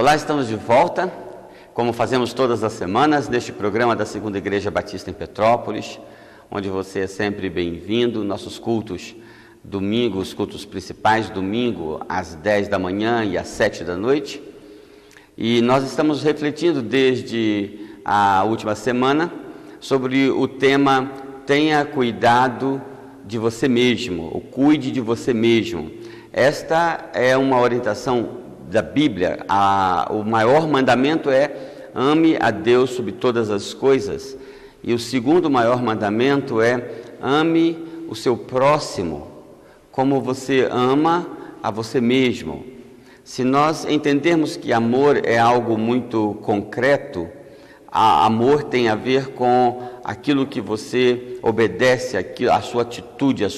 Olá, estamos de volta, como fazemos todas as semanas, neste programa da Segunda Igreja Batista em Petrópolis, onde você é sempre bem-vindo. Nossos cultos, domingo, os cultos principais, domingo às 10 da manhã e às 7 da noite. E nós estamos refletindo desde a última semana sobre o tema Tenha cuidado de você mesmo, ou cuide de você mesmo. Esta é uma orientação da Bíblia. O maior mandamento é ame a Deus sobre todas as coisas. E o segundo maior mandamento é ame o seu próximo como você ama a você mesmo. Se nós entendermos que amor é algo muito concreto, amor tem a ver com aquilo que você obedece, a sua atitude, a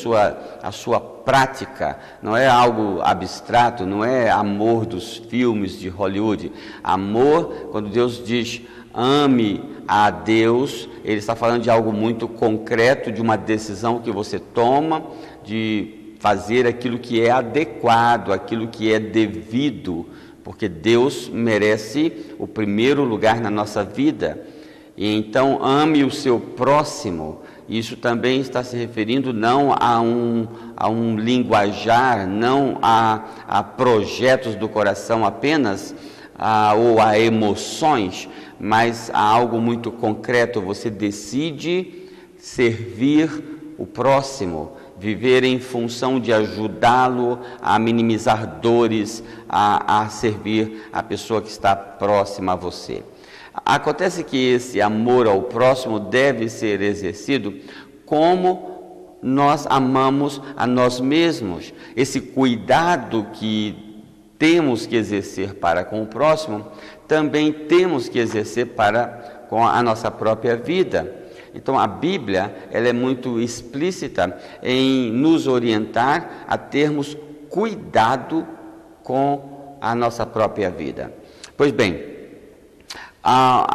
sua prática. Não é algo abstrato, não é amor dos filmes de Hollywood. Amor, quando Deus diz ame a Deus, Ele está falando de algo muito concreto, de uma decisão que você toma, de fazer aquilo que é adequado, aquilo que é devido, porque Deus merece o primeiro lugar na nossa vida. E então ame o seu próximo. Isso também está se referindo não a um linguajar, não a projetos do coração apenas, ou a emoções, mas a algo muito concreto. Você decide servir o próximo, viver em função de ajudá-lo a minimizar dores, a servir a pessoa que está próxima a você. Acontece que esse amor ao próximo deve ser exercido como nós amamos a nós mesmos. Esse cuidado que temos que exercer para com o próximo, também temos que exercer para com a nossa própria vida. Então a Bíblia, ela é muito explícita em nos orientar a termos cuidado com a nossa própria vida. Pois bem,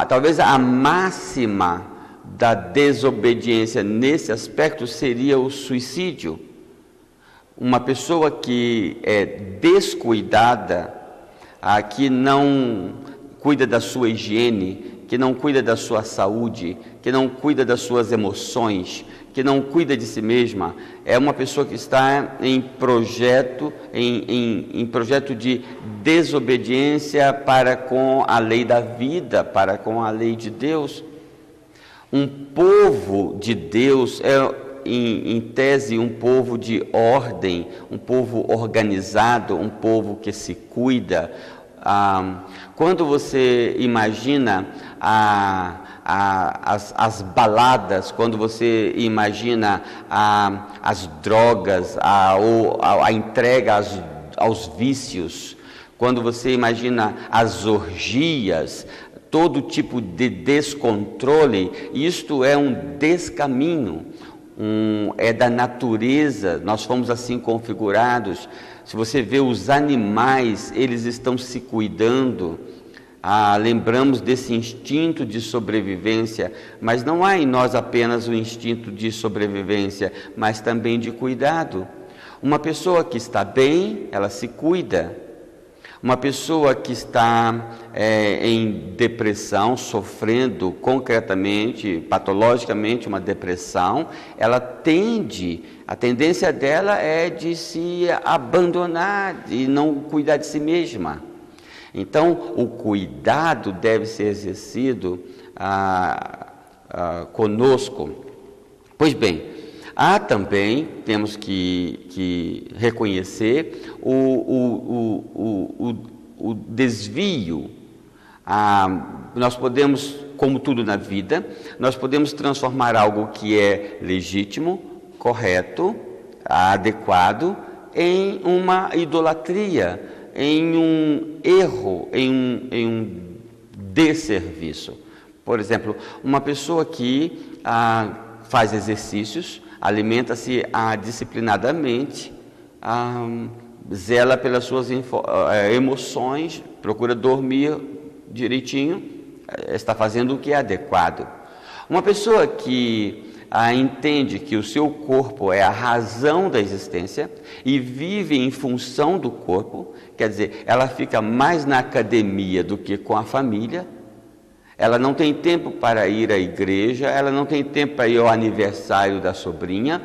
talvez a máxima da desobediência nesse aspecto seria o suicídio. Uma pessoa que é descuidada, que não cuida da sua higiene, que não cuida da sua saúde, que não cuida das suas emoções, que não cuida de si mesma, é uma pessoa que está em projeto de desobediência para com a lei da vida, para com a lei de Deus. Um povo de Deus é, em tese, um povo de ordem, um povo organizado, um povo que se cuida. Quando você imagina as baladas, quando você imagina as drogas, a entrega aos vícios, quando você imagina as orgias, todo tipo de descontrole, isto é um descaminho, é da natureza. Nós fomos assim configurados. Se você vê os animais, eles estão se cuidando. Lembramos desse instinto de sobrevivência, mas não há em nós apenas o instinto de sobrevivência, mas também de cuidado. Uma pessoa que está bem, ela se cuida. Uma pessoa que está em depressão, sofrendo concretamente, patologicamente uma depressão, ela a tendência dela é de se abandonar e não cuidar de si mesma. Então, o cuidado deve ser exercido conosco. Pois bem, temos que reconhecer o desvio. Nós podemos, como tudo na vida, nós podemos transformar algo que é legítimo, correto, adequado, em uma idolatria, em um erro, em um desserviço. Por exemplo, uma pessoa que faz exercícios, alimenta-se disciplinadamente, zela pelas suas emoções, procura dormir direitinho, está fazendo o que é adequado. Uma pessoa que entende que o seu corpo é a razão da existência e vive em função do corpo, quer dizer, ela fica mais na academia do que com a família, ela não tem tempo para ir à igreja, ela não tem tempo para ir ao aniversário da sobrinha,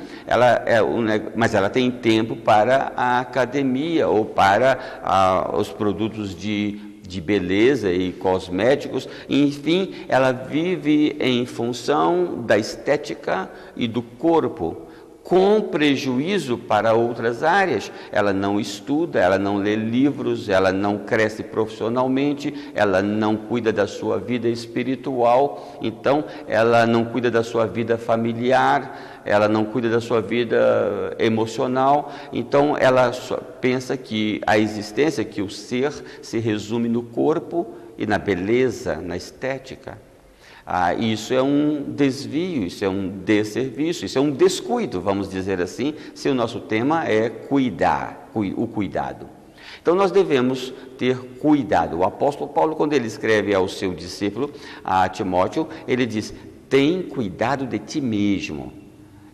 mas ela tem tempo para a academia ou para os produtos de beleza e cosméticos, enfim, ela vive em função da estética e do corpo, com prejuízo para outras áreas. Ela não estuda, ela não lê livros, ela não cresce profissionalmente, ela não cuida da sua vida espiritual, então ela não cuida da sua vida familiar, ela não cuida da sua vida emocional, então ela só pensa que a existência, que o ser se resume no corpo e na beleza, na estética. Isso é um desvio, isso é um desserviço, isso é um descuido, vamos dizer assim, se o nosso tema é o cuidado. Então nós devemos ter cuidado. O apóstolo Paulo, quando ele escreve ao seu discípulo, a Timóteo, ele diz: tem cuidado de ti mesmo.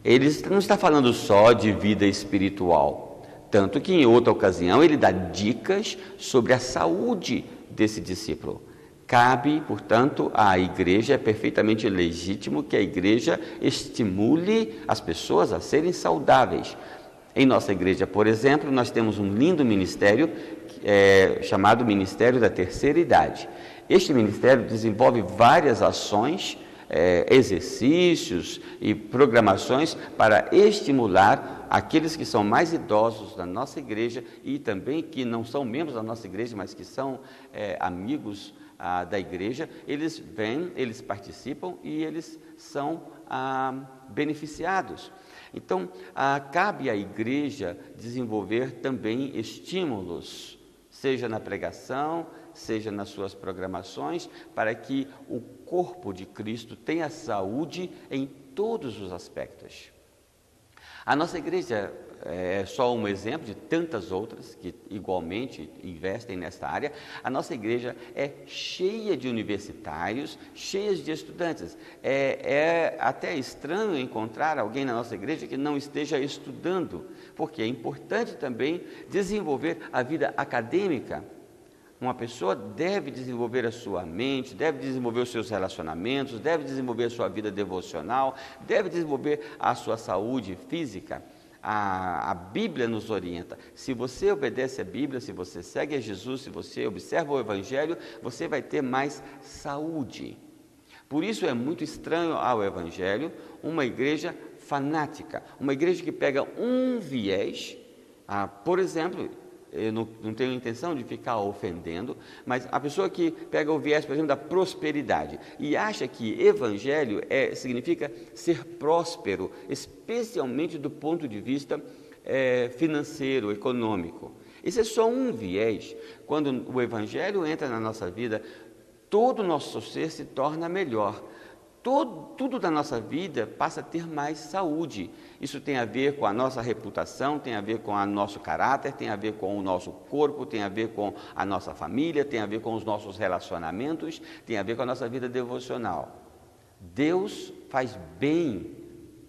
Ele não está falando só de vida espiritual, tanto que em outra ocasião ele dá dicas sobre a saúde desse discípulo. Cabe, portanto, à igreja, é perfeitamente legítimo que a igreja estimule as pessoas a serem saudáveis. Em nossa igreja, por exemplo, nós temos um lindo ministério chamado Ministério da Terceira Idade. Este ministério desenvolve várias ações, exercícios e programações para estimular aqueles que são mais idosos da nossa igreja e também que não são membros da nossa igreja, mas que são amigos da igreja. Eles vêm, eles participam e eles são beneficiados. Então, cabe à igreja desenvolver também estímulos, seja na pregação, seja nas suas programações, para que o corpo de Cristo tenha saúde em todos os aspectos. A nossa igreja é só um exemplo de tantas outras que igualmente investem nesta área. A nossa igreja é cheia de universitários, cheia de estudantes. É até estranho encontrar alguém na nossa igreja que não esteja estudando, porque é importante também desenvolver a vida acadêmica. Uma pessoa deve desenvolver a sua mente, deve desenvolver os seus relacionamentos, deve desenvolver a sua vida devocional, deve desenvolver a sua saúde física. A Bíblia nos orienta. Se você obedece à Bíblia, se você segue a Jesus, se você observa o Evangelho, você vai ter mais saúde. Por isso é muito estranho ao Evangelho uma igreja fanática, uma igreja que pega um viés, por exemplo, eu não tenho intenção de ficar ofendendo, mas a pessoa que pega o viés, por exemplo, da prosperidade e acha que evangelho significa ser próspero, especialmente do ponto de vista financeiro, econômico. Isso é só um viés. Quando o evangelho entra na nossa vida, todo o nosso ser se torna melhor. Tudo da nossa vida passa a ter mais saúde. Isso tem a ver com a nossa reputação, tem a ver com o nosso caráter, tem a ver com o nosso corpo, tem a ver com a nossa família, tem a ver com os nossos relacionamentos, tem a ver com a nossa vida devocional. Deus faz bem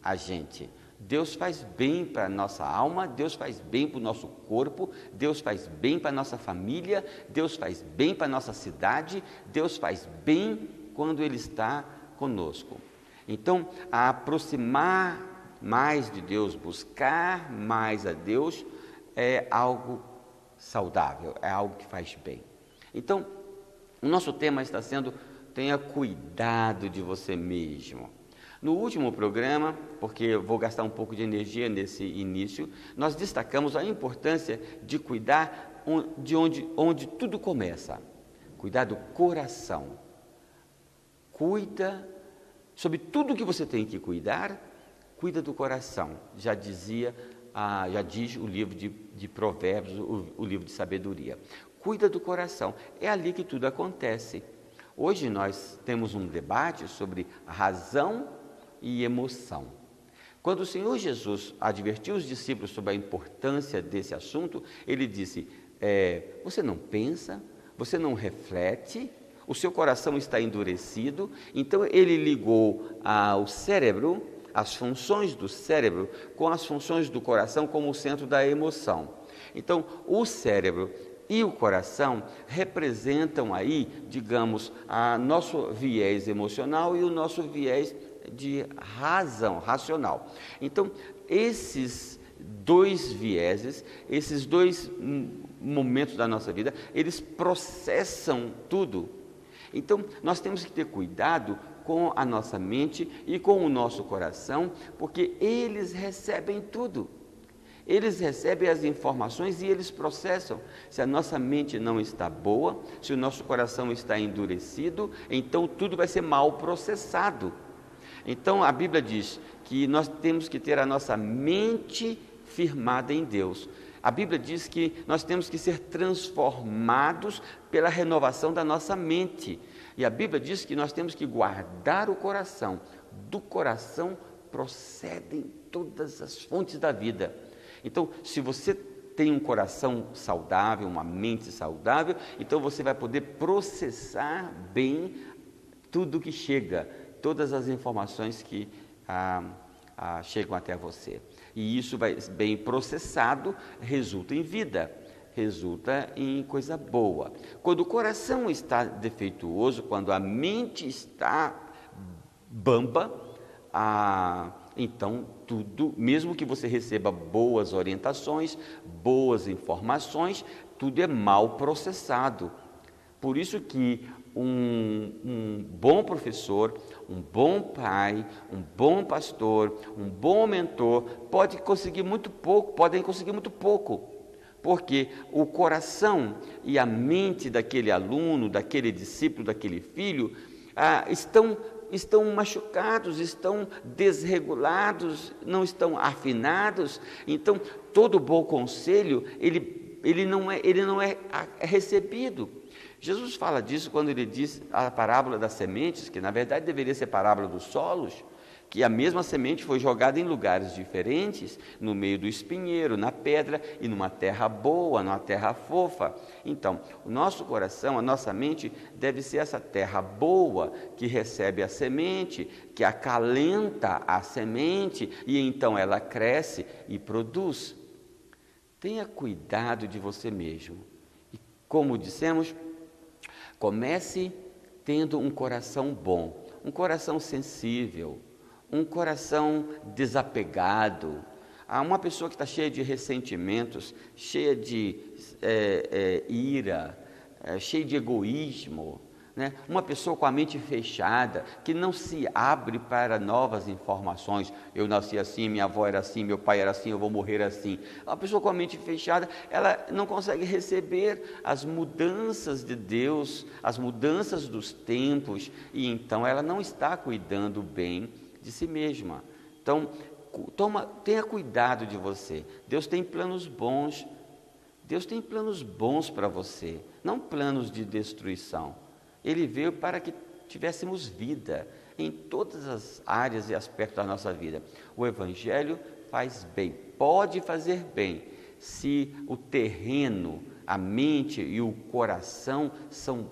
a gente. Deus faz bem para a nossa alma, Deus faz bem para o nosso corpo, Deus faz bem para a nossa família, Deus faz bem para a nossa cidade, Deus faz bem quando Ele está conosco. Então, aproximar mais de Deus, buscar mais a Deus, é algo saudável, é algo que faz bem. Então, o nosso tema está sendo: tenha cuidado de você mesmo. No último programa, porque eu vou gastar um pouco de energia nesse início, nós destacamos a importância de cuidar de onde tudo começa. Cuidar do coração. Cuida, sobre tudo que você tem que cuidar, cuida do coração. Já diz o livro de Provérbios, o livro de sabedoria. Cuida do coração, é ali que tudo acontece. Hoje nós temos um debate sobre razão e emoção. Quando o Senhor Jesus advertiu os discípulos sobre a importância desse assunto, ele disse: você não pensa, você não reflete, o seu coração está endurecido. Então ele ligou ao cérebro, as funções do cérebro com as funções do coração como o centro da emoção. Então, o cérebro e o coração representam aí, digamos, a nosso viés emocional e o nosso viés de razão, racional. Então, esses dois vieses, esses dois momentos da nossa vida, eles processam tudo. Então, nós temos que ter cuidado com a nossa mente e com o nosso coração, porque eles recebem tudo. Eles recebem as informações e eles processam. Se a nossa mente não está boa, se o nosso coração está endurecido, então tudo vai ser mal processado. Então a Bíblia diz que nós temos que ter a nossa mente firmada em Deus. A Bíblia diz que nós temos que ser transformados pela renovação da nossa mente. E a Bíblia diz que nós temos que guardar o coração. Do coração procedem todas as fontes da vida. Então, se você tem um coração saudável, uma mente saudável, então você vai poder processar bem tudo que chega, todas as informações que chegam até você. E isso vai bem processado, resulta em vida, resulta em coisa boa. Quando o coração está defeituoso, quando a mente está bamba, então tudo, mesmo que você receba boas orientações, boas informações, tudo é mal processado. Por isso que um bom professor, um bom pai, um bom pastor, um bom mentor podem conseguir muito pouco, porque o coração e a mente daquele aluno, daquele discípulo, daquele filho, estão machucados, estão desregulados, não estão afinados. Então, todo bom conselho, ele não é recebido. Jesus fala disso quando ele diz a parábola das sementes, que na verdade deveria ser parábola dos solos, que a mesma semente foi jogada em lugares diferentes, no meio do espinheiro, na pedra e numa terra boa, numa terra fofa. Então, o nosso coração, a nossa mente deve ser essa terra boa que recebe a semente, que acalenta a semente e então ela cresce e produz. Tenha cuidado de você mesmo. E como dissemos, comece tendo um coração bom, um coração sensível, um coração desapegado. Uma pessoa que está cheia de ressentimentos, cheia de ira, cheia de egoísmo, né? Uma pessoa com a mente fechada, que não se abre para novas informações. Eu nasci assim, minha avó era assim, meu pai era assim, eu vou morrer assim. Uma pessoa com a mente fechada, ela não consegue receber as mudanças de Deus, as mudanças dos tempos, e então ela não está cuidando bem de si mesma. Então, tenha cuidado de você. Deus tem planos bons. Deus tem planos bons para você, não planos de destruição. Ele veio para que tivéssemos vida em todas as áreas e aspectos da nossa vida. O Evangelho faz bem, pode fazer bem, se o terreno, a mente e o coração são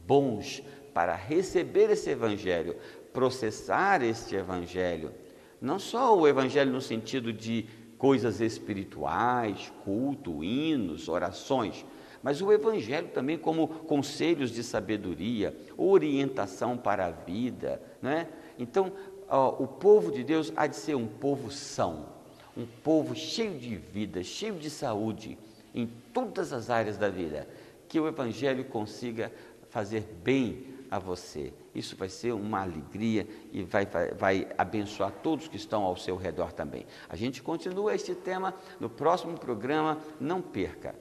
bons para receber esse Evangelho, processar este Evangelho. Não só o Evangelho no sentido de coisas espirituais, culto, hinos, orações, mas o Evangelho também como conselhos de sabedoria, orientação para a vida, né? Então, o povo de Deus há de ser um povo são, um povo cheio de vida, cheio de saúde, em todas as áreas da vida, que o Evangelho consiga fazer bem a você. Isso vai ser uma alegria e vai abençoar todos que estão ao seu redor também. A gente continua este tema no próximo programa, não perca.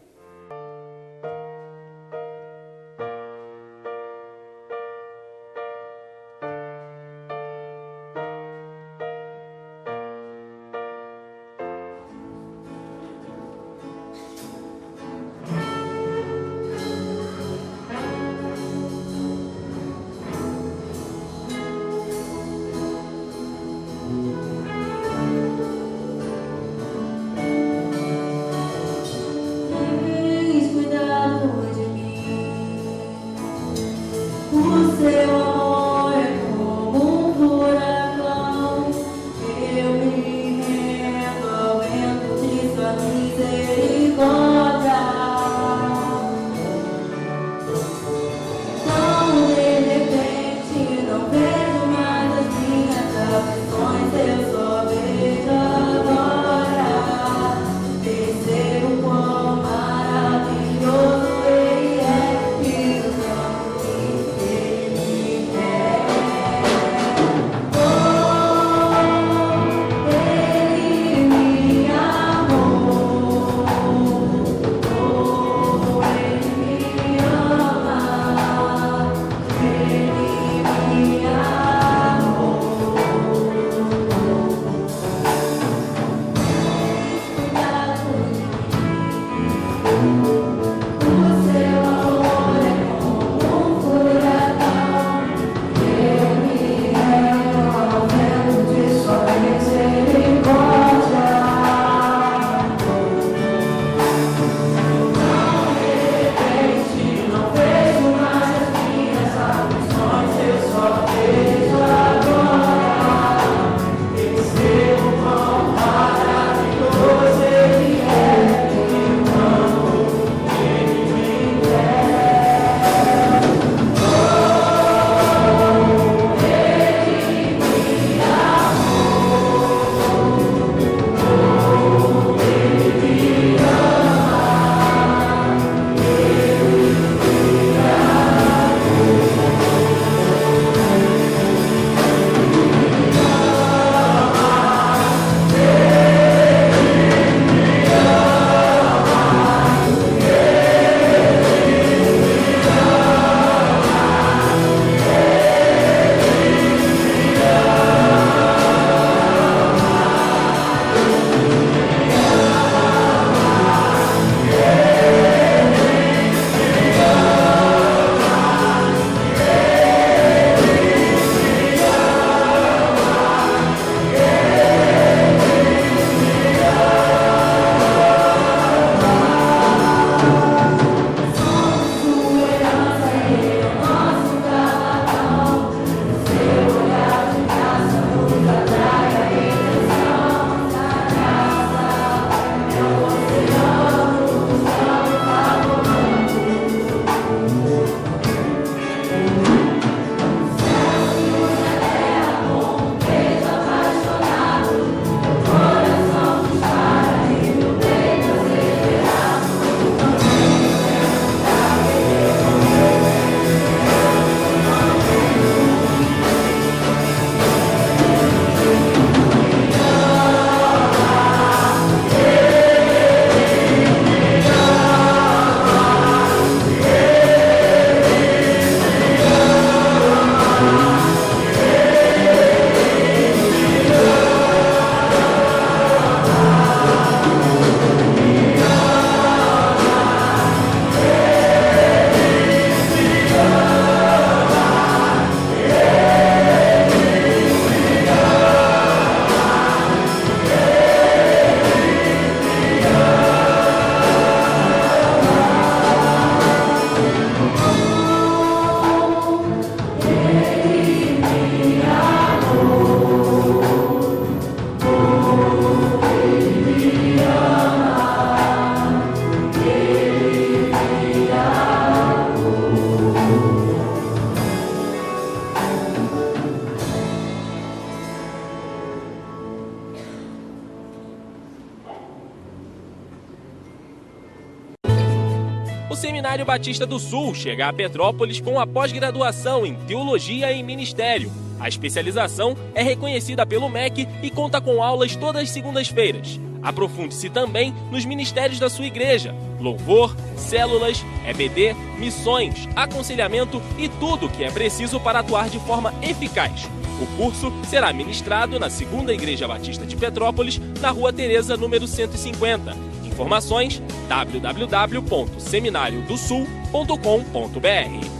O Seminário Batista do Sul chega a Petrópolis com a pós-graduação em Teologia e Ministério. A especialização é reconhecida pelo MEC e conta com aulas todas as segundas-feiras. Aprofunde-se também nos ministérios da sua igreja: louvor, células, EBD, missões, aconselhamento e tudo o que é preciso para atuar de forma eficaz. O curso será ministrado na Segunda Igreja Batista de Petrópolis, na Rua Teresa, número 150. Informações: www.seminariodosul.com.br.